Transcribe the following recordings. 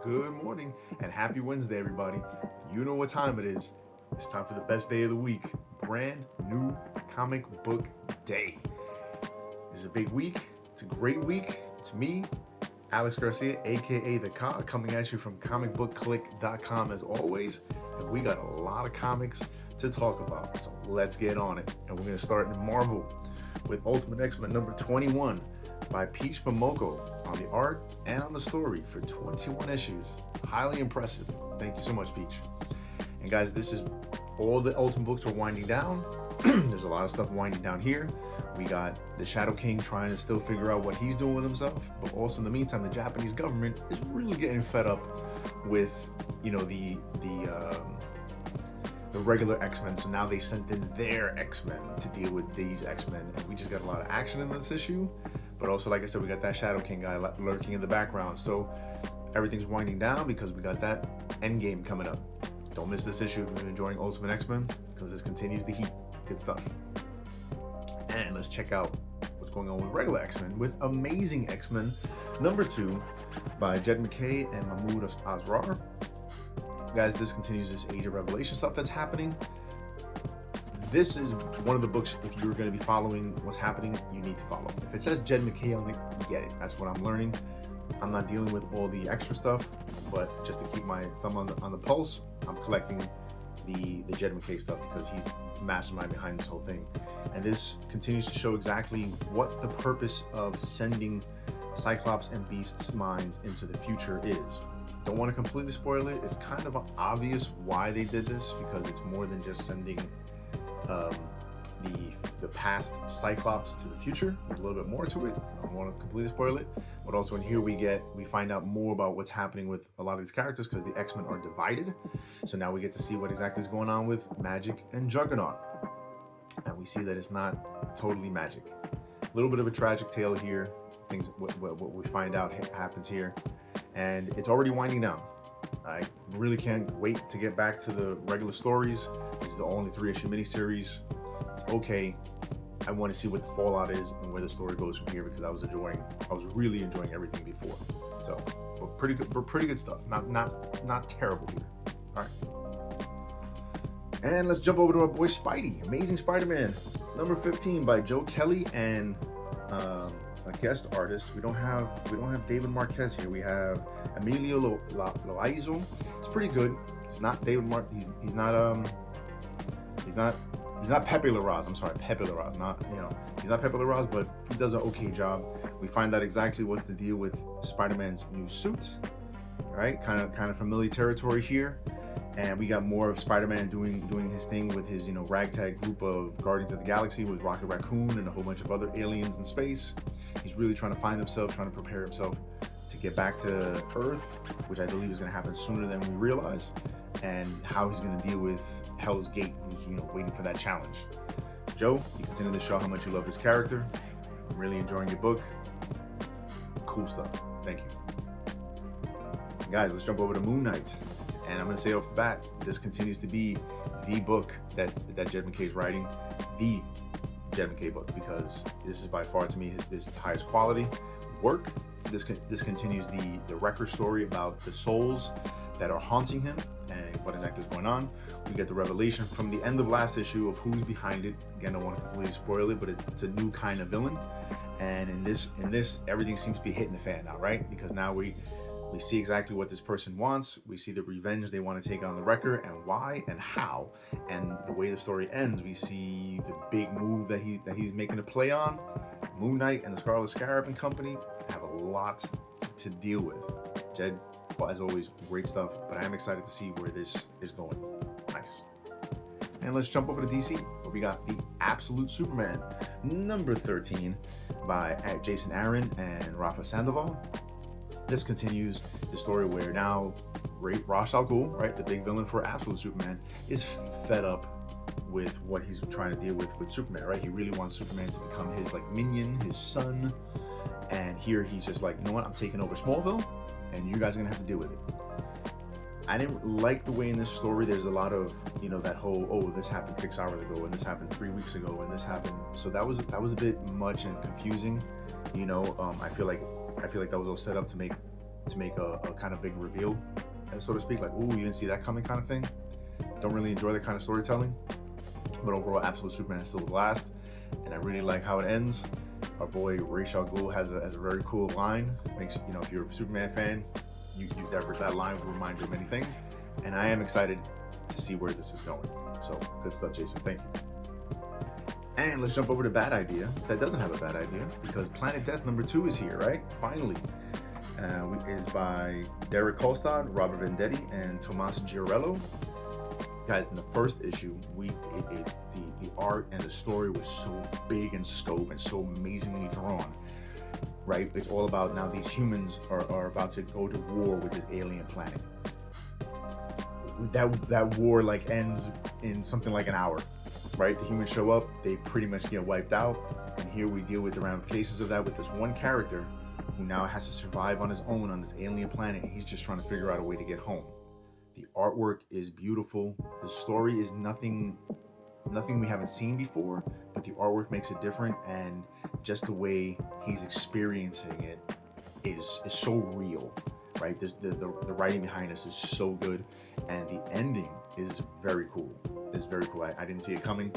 good morning, and happy Wednesday, everybody. You know what time it is. It's time for the best day of the week. Brand new comic book day. This is a big week. It's a great week. It's me, Alex Garcia, aka the COG, coming at you from comicbookclique.com as always. And we got a lot of comics to talk about, so let's get on it. And we're going to start in Marvel with Ultimate X-Men number 21 by Peach Momoko on the art and on the story for 21 issues. Highly impressive. Thank you so much, Peach. And guys, this is all the Ultimate books are winding down. There's a lot of stuff winding down here. We got the Shadow King trying to still figure out what he's doing with himself, but also in the meantime, the Japanese government is really getting fed up with, you know, the regular X-Men. So now they sent in their X-Men to deal with these X-Men, and we just got a lot of action in this issue. But also, like I said, we got that Shadow King guy lurking in the background. So everything's winding down because we got that Endgame coming up. Don't miss this issue if you're enjoying Ultimate X-Men, because this continues the heat. Good stuff. And let's check out what's going on with regular X-Men with Amazing X-Men number 2 by Jed MacKay and Mahmoud Asrar. Guys, this continues this Age of Revelation stuff that's happening. This is one of the books, if you're going to be following what's happening, you need to follow. If it says Jed MacKay on it, get it. That's what I'm learning. I'm not dealing with all the extra stuff, but just to keep my thumb on the pulse, I'm collecting the Jed MacKay stuff because he's the mastermind behind this whole thing. And this continues to show exactly what the purpose of sending Cyclops and Beast's minds into the future is. Don't want to completely spoil it. It's kind of obvious why they did this, because it's more than just sending the past Cyclops to the future. There's a little bit more to it. I don't want to completely spoil it, but also in here we find out more about what's happening with a lot of these characters, because the X-Men are divided. So now we get to see what exactly is going on with Magic and Juggernaut, and we see that it's not totally Magic. A little bit of a tragic tale here. Things what we find out happens here, and it's already winding down. I really can't wait to get back to the regular stories. This is the only 3-issue miniseries. Okay, I want to see what the fallout is and where the story goes from here, because I was really enjoying everything before. So, but pretty good stuff. Not terrible here. All right, and let's jump over to our boy Spidey, Amazing Spider-Man, number 15 by Joe Kelly and a guest artist. We don't have David Marquez here. We have Emilio Loaizo. It's pretty good. He's not David He's not Pepe Larraz. I'm sorry, Pepe Larraz. He's not Pepe Larraz, but he does an okay job. We find out exactly what's the deal with Spider-Man's new suit. Right, kind of familiar territory here. And we got more of Spider-Man doing his thing with his, ragtag group of Guardians of the Galaxy with Rocket Raccoon and a whole bunch of other aliens in space. He's really trying to find himself, trying to prepare himself to get back to Earth, which I believe is going to happen sooner than we realize, and how he's going to deal with Hell's Gate, who's waiting for that challenge. Joe, you continue to show how much you love this character. I'm really enjoying your book. Cool stuff. Thank you. Guys, let's jump over to Moon Knight. And I'm going to say off the bat, this continues to be the book that Jed MacKay is writing, the Jed MacKay book, because this is by far, to me, his highest quality work. This continues the record story about the souls that are haunting him and what exactly is going on. We get the revelation from the end of last issue of who's behind it. Again, I don't want to completely spoil it, but it's a new kind of villain. And in this, everything seems to be hitting the fan now, right? Because now we see exactly what this person wants. We see the revenge they want to take on the Wrecker, and why and how. And the way the story ends, we see the big move that he's making a play on. Moon Knight and the Scarlet Scarab and company have a lot to deal with. Jed, as always, great stuff, but I am excited to see where this is going. Nice. And let's jump over to DC, where we got The Absolute Superman, number 13 by Jason Aaron and Rafa Sandoval. This continues the story where now Ra's al Ghul, right, the big villain for Absolute Superman, is fed up with what he's trying to deal with Superman, right? He really wants Superman to become his minion, his son. And here he's just like, you know what, I'm taking over Smallville, and you guys are gonna have to deal with it. I didn't like the way in this story there's a lot of, that whole, oh, this happened 6 hours ago, and this happened 3 weeks ago, and this happened. So that was a bit much and confusing. I feel like that was all set up to make to make a kind of big reveal, so to speak, like, ooh, you didn't see that coming kind of thing. Don't really enjoy that kind of storytelling, but overall, Absolute Superman is still a blast, and I really like how it ends. Our boy Ra's al Ghul has a very cool line. Makes, you know, if you're a Superman fan, that line will remind you of many things, and I am excited to see where this is going. So good stuff, Jason. Thank you. And let's jump over to Bad Idea. That doesn't have a bad idea, because Planet Death #2 is here, right? Finally. It's by Derek Kolstad, Robert Venditti, and Tomas Giorello. Guys, in the first issue, the art and the story was so big in scope and so amazingly drawn, right? It's all about now these humans are about to go to war with this alien planet. That war like ends in something like an hour, right? The humans show up, they pretty much get wiped out, and here we deal with the ramifications of that with this one character who now has to survive on his own on this alien planet, and he's just trying to figure out a way to get home. The artwork is beautiful. The story is nothing we haven't seen before, but the artwork makes it different, and just the way he's experiencing it is so real, right? The writing behind this is so good, and the ending is very cool. It's very cool. I didn't see it coming.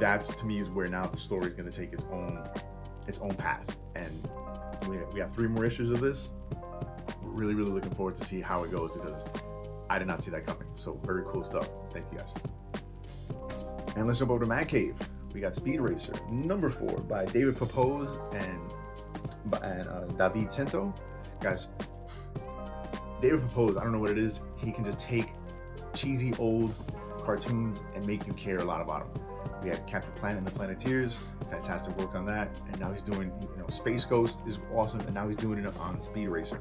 That to me is where now the story is going to take its own path, and we have 3 more issues of this. We're really looking forward to see how it goes, because I did not see that coming. So very cool stuff. Thank you guys. And let's jump over to Man Cave. We got Speed Racer #4 by David Pepose and David Tinto. Guys, David Pepose, I don't know what it is. He can just take cheesy old cartoons and make you care a lot about them. We had Captain Planet and the Planeteers, fantastic work on that. And now he's doing, you know, Space Ghost is awesome, and now he's doing it on Speed Racer.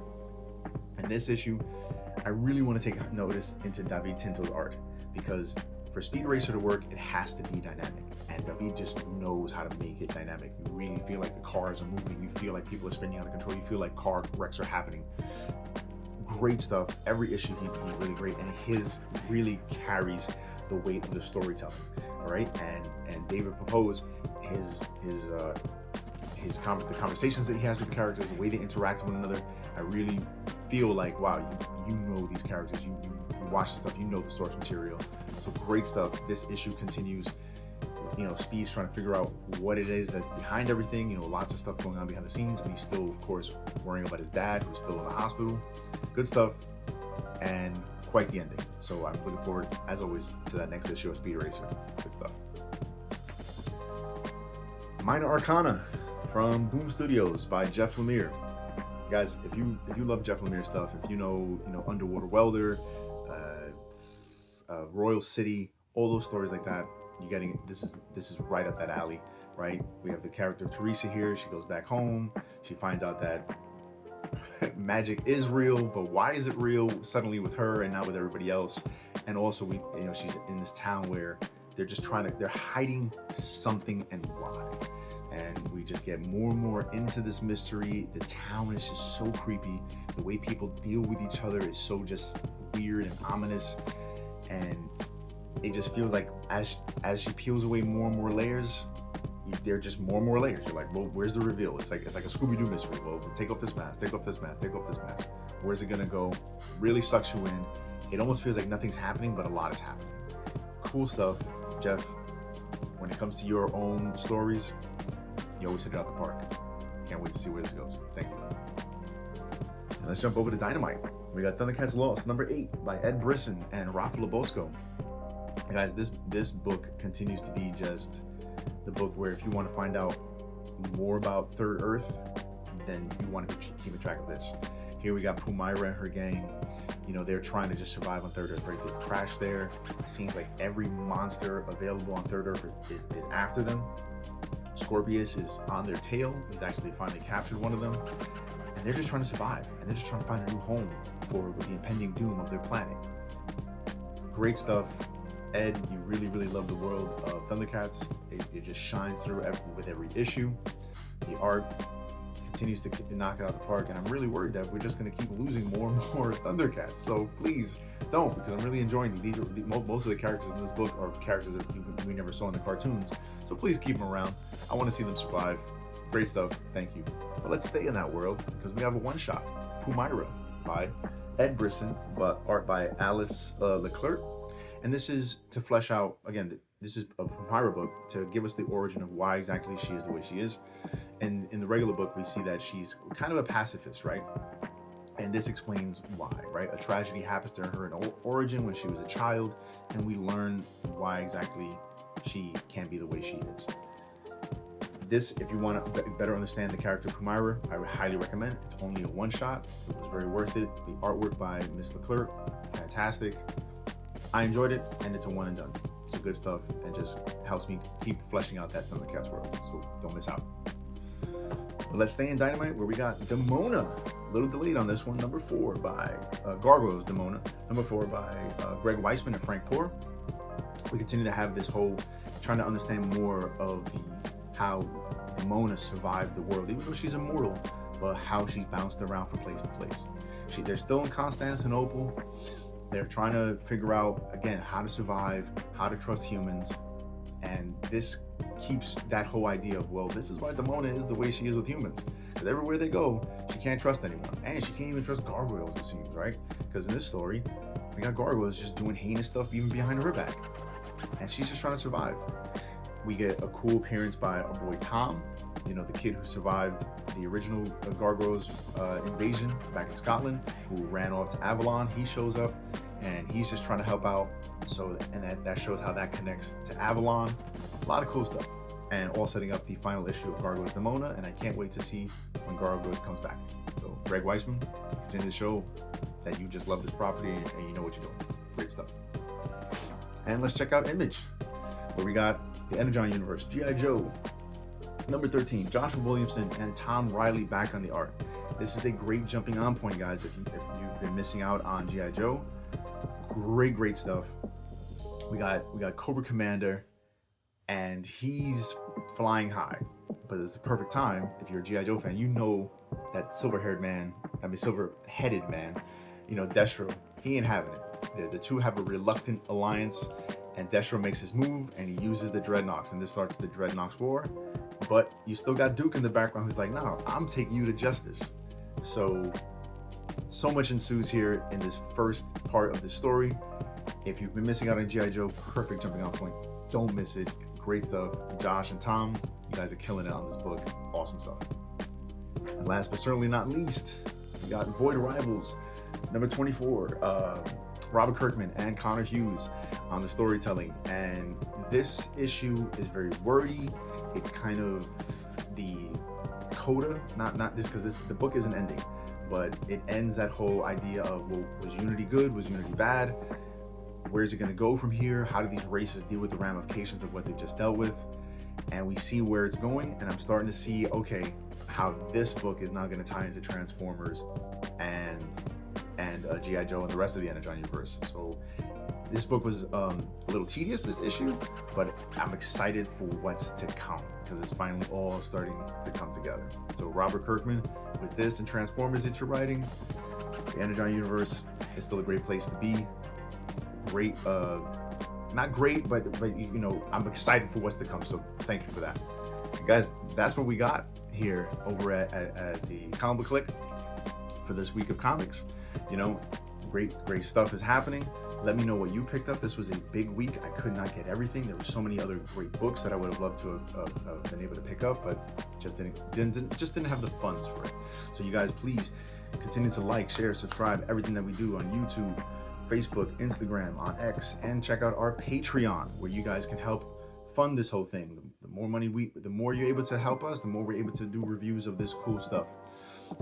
And this issue, I really want to take notice into David Tinto's art, because for Speed Racer to work, it has to be dynamic, and David just knows how to make it dynamic. You really feel like the cars are moving, you feel like people are spinning out of control, you feel like car wrecks are happening. Great stuff. Every issue he's really great, and his really carries the weight of the storytelling. All right, and David Pepose, the conversations that he has with the characters, the way they interact with one another, I really feel like, wow, you know these characters, you watch the stuff, you know the source material. So great stuff. This issue continues. You know, Speed's trying to figure out what it is that's behind everything. You know, lots of stuff going on behind the scenes, and he's still, of course, worrying about his dad, who's still in the hospital. Good stuff, and quite the ending. So I'm looking forward, as always, to that next issue of Speed Racer. Good stuff. Minor Arcana from Boom Studios by Jeff Lemire. Guys, if you love Jeff Lemire stuff, if you know Underwater Welder, Royal City, all those stories like that, you're getting this is right up that alley, right? We have the character Teresa here. She goes back home. She finds out that magic is real, but why is it real suddenly with her and not with everybody else? And also, she's in this town where they're hiding something, and why? And we just get more and more into this mystery. The town is just so creepy. The way people deal with each other is so just weird and ominous. And it just feels like as she peels away more and more layers, there are just more and more layers. You're like, well, where's the reveal? It's like a Scooby-Doo mystery. Well, take off this mask, take off this mask, take off this mask. Where's it gonna go? Really sucks you in. It almost feels like nothing's happening, but a lot is happening. Cool stuff, Jeff. When it comes to your own stories, you always hit it out the park. Can't wait to see where this goes. Thank you. And let's jump over to Dynamite. We got ThunderCats Lost #8 by Ed Brisson and Rafa Lobosco. Guys, this book continues to be just the book where if you want to find out more about Third Earth, then you want to keep track of this. Here we got Pumyra and her gang. They're trying to just survive on Third Earth, right? They crashed there. It seems like every monster available on Third Earth is after them. Scorpius is on their tail. He's actually finally captured one of them. And they're just trying to survive. And they're just trying to find a new home with the impending doom of their planet. Great stuff. Ed, you really love the world of ThunderCats. It just shines through with every issue. The art continues to knock it out of the park, and I'm really worried that we're just going to keep losing more and more ThunderCats. So please don't, because I'm really enjoying these. Most of the characters in this book are characters that we never saw in the cartoons. So please keep them around. I want to see them survive. Great stuff. Thank you. But let's stay in that world, because we have a one-shot. Pumyra by Ed Brisson, but art by Alice Leclerc. And this is to flesh out, again, this is a Pumyra book to give us the origin of why exactly she is the way she is. And in the regular book, we see that she's kind of a pacifist, right? And this explains why, right? A tragedy happens to her in origin when she was a child, and we learn why exactly she can be the way she is. This, if you want to better understand the character of Pumyra, I would highly recommend. It's only a one-shot. It was very worth it. The artwork by Miss Leclerc, fantastic. I enjoyed it, and it's a one and done. It's good stuff, and just helps me keep fleshing out that ThunderCats world, so don't miss out. But let's stay in Dynamite, where we got Demona. A little delayed on this one, number 4 by Gargoyles Demona, number 4 by Greg Weisman and Frank Poor. We continue to have this whole trying to understand more of how Demona survived the world, even though she's immortal, but how she's bounced around from place to place. They're still in Constantinople. They're trying to figure out, again, how to survive, how to trust humans, and this keeps that whole idea of, well, this is why Demona is the way she is with humans. Because everywhere they go, she can't trust anyone. And she can't even trust gargoyles, it seems, right? Because in this story, we got gargoyles just doing heinous stuff even behind her back. And she's just trying to survive. We get a cool appearance by our boy Tom, you know, the kid who survived the original gargoyles invasion back in Scotland, who ran off to Avalon. He shows up, and he's just trying to help out. So, and that shows how that connects to Avalon. A lot of cool stuff, and all setting up the final issue of Gargoyles Demona, and I can't wait to see when Gargoyles comes back. So, Greg Weisman, continue to show that you just love this property and you know what you're doing. Great stuff. And let's check out Image, where we got the Energon Universe, G.I. Joe, number 13, Joshua Williamson and Tom Riley back on the art. This is a great jumping on point, guys, if you've been missing out on G.I. Joe. Great stuff. We got Cobra Commander, and he's flying high, but it's the perfect time. If you're a G.I. Joe fan, you know that silver-headed man, you know, Destro, he ain't having it. The two have a reluctant alliance, and Destro makes his move, and he uses the Dreadnoks, and this starts the Dreadnoks War. But you still got Duke in the background who's like, no, I'm taking you to justice. So much ensues here in this first part of the story. If you've been missing out on G.I. Joe, perfect jumping on point. Don't miss it. Great stuff. Josh and Tom, you guys are killing it on this book. Awesome stuff. And last but certainly not least, we got Void Rivals, number 24. Robert Kirkman and Connor Hughes on the storytelling. And this issue is very wordy. It's kind of the coda, not this, because the book isn't ending, but it ends that whole idea of, well, was Unity good? Was Unity bad? Where's it going to go from here? How do these races deal with the ramifications of what they've just dealt with? And we see where it's going, and I'm starting to see, okay, how this book is now going to tie into Transformers and G.I. Joe and the rest of the Energon universe. So this book was a little tedious, this issue, but I'm excited for what's to come because it's finally all starting to come together. So Robert Kirkman, with this and Transformers that you're writing, the Energon universe is still a great place to be. Great, not great, but you know, I'm excited for what's to come. So thank you for that, guys. That's what we got here over at the Comic Book Clique for this week of comics. You know, great stuff is happening. Let me know what you picked up. This was a big week. I could not get everything. There were so many other great books that I would have loved to have been able to pick up, but just didn't have the funds for it. So you guys, please continue to like, share, subscribe, everything that we do on YouTube, Facebook, Instagram, on X, and check out our Patreon, where you guys can help fund this whole thing. The more money the more you're able to help us, the more we're able to do reviews of this cool stuff.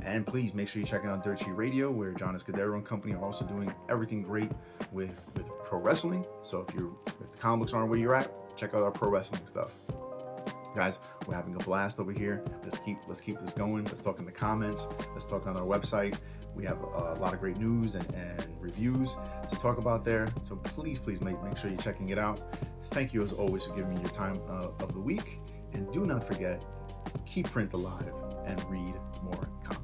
And please make sure you check out Dirt Sheet Radio, where Jon Escudero and company are also doing everything great with pro wrestling. So if the comic books aren't where you're at, check out our pro wrestling stuff. Guys, we're having a blast over here. Let's keep this going. Let's talk in the comments. Let's talk on our website. We have a lot of great news and reviews to talk about there. So please make sure you're checking it out. Thank you as always for giving me your time of the week. And do not forget, keep print alive and read more comics.